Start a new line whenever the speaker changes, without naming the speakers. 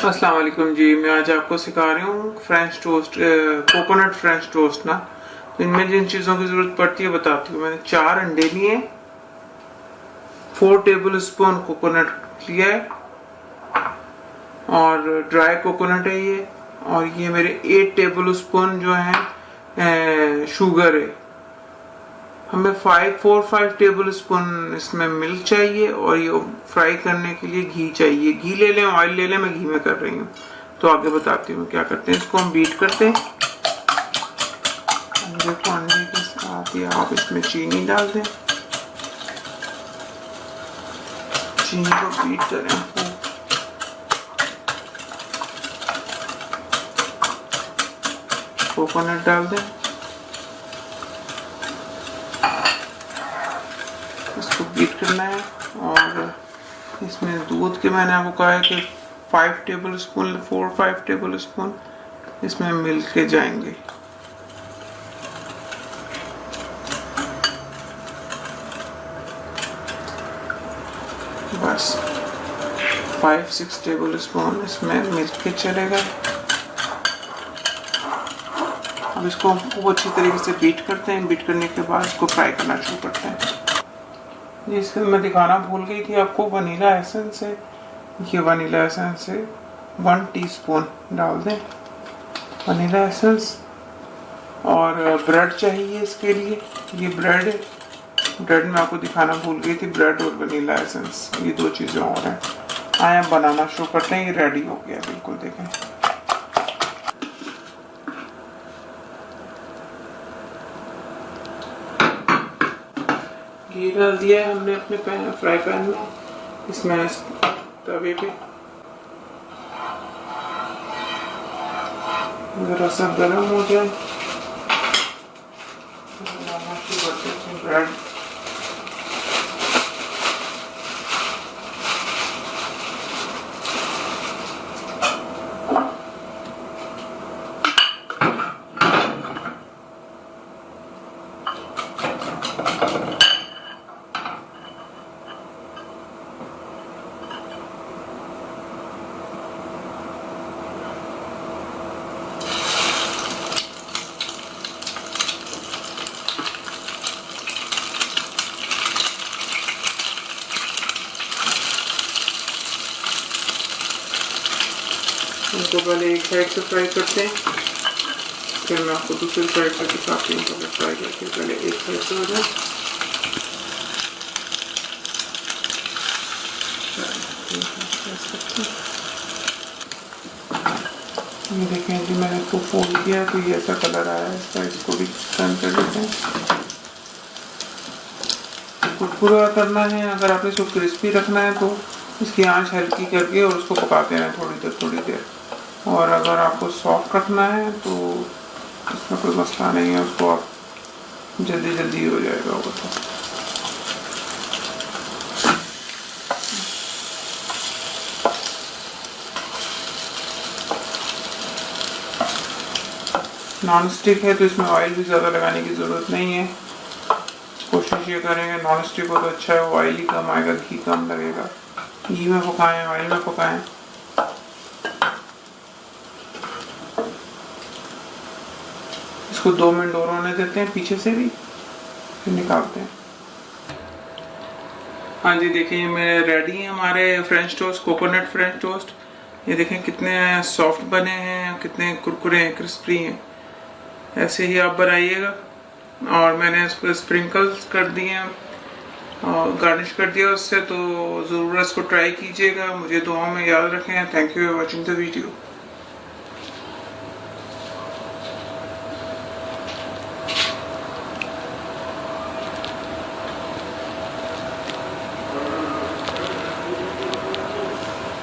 अस्सलाम वालेकुम जी। मैं आज आपको सिखा रही हूँ French toast, coconut French toast ना। तो इनमें जिन चीज़ों की ज़रूरत पड़ती है बताती हूँ। मैंने 4 अंडे लिए, 4 टेबल स्पून कोकोनट लिया है और ड्राई कोकोनट है ये। और ये मेरे 8 टेबल स्पून जो है शुगर है। हमें 5 टेबल स्पून इसमें मिल्क चाहिए और ये फ्राई करने के लिए घी चाहिए। घी ले लें, ऑयल ले लें, मैं घी में कर रही हूँ। तो आगे बताती हूँ क्या करते हैं। इसको हम बीट करते हैं। अंडे को अंडे के साथ ही आप इसमें चीनी डाल दें, चीनी को बीट करें। कोकोनट डाल दें, इसको बीट करना है। और इसमें दूध के मैंने आपको कहा है कि 5 टेबल स्पून 4-5 टेबल स्पून इसमें मिल्क के जाएंगे। बस 5-6 टेबल स्पून इसमें मिल्क के चलेगा। अब इसको खूब अच्छी तरीके से बीट करते हैं। बीट करने के बाद इसको फ्राई करना शुरू करते हैं। जी, इसमें मैं दिखाना भूल गई थी आपको, वनीला एसेंस है। ये वनीला एसेंस है, 1 टीस्पून डाल दें वनीला एसेंस। और ब्रेड चाहिए इसके लिए, ये ब्रेड है। ब्रेड में आपको दिखाना भूल गई थी, ब्रेड और वनीला एसेंस, ये 2 चीज़ें और हैं। आए हम बनाना शुरू करते हैं। ये रेडी हो गया बिल्कुल, देखें। घी डाल दिया है हमने अपने फ्राई पैन में। इसमें तवे पे जरा सा गर्म हो जाए, बनाना शुरू करते हैं ब्रेड। इनको पहले एक साइड से फ्राई करते हैं, फिर मैं आपको दूसरी साइड से दिखाती हूँ। पहले फ्राई करके पहले एक साइड से हो जाए। ये देखें जी, मैंने इसको फोल्ड किया तो ये ऐसा कलर आया है। इसका इसको भी टर्न कर देते हैं। कुरकुरा करना है, अगर आपने इसको क्रिस्पी रखना है तो इसकी आंच हल्की करके और उसको पकाते हैं थोड़ी देर। और अगर आपको सॉफ्ट रखना है तो इसमें कोई मसला नहीं है, उसको आप जल्दी हो जाएगा वो तो। नॉन स्टिक है तो इसमें ऑयल भी ज़्यादा लगाने की ज़रूरत नहीं है। कोशिश ये करेंगे नॉन स्टिक हो तो अच्छा है, ऑयल ही कम आएगा, घी कम लगेगा। घी में पकाएं, ऑयल में पकाएं। इसको 2 मिनट और होने देते हैं, पीछे से भी, फिर निकालते हैं। हाँ जी, देखिए मेरे रेडी हैं हमारे French toast, coconut French toast. ये देखें कितने सॉफ्ट बने हैं, कितने कुरकुरे हैं, क्रिस्पी हैं। ऐसे ही आप बनाइएगा। और मैंने इस पर स्प्रिंकल्स कर दिए हैं और गार्निश कर दिया उससे। तो ज़रूर इसको ट्राई कीजिएगा। मुझे दुआओं में याद रखें। Thank you for watching the video.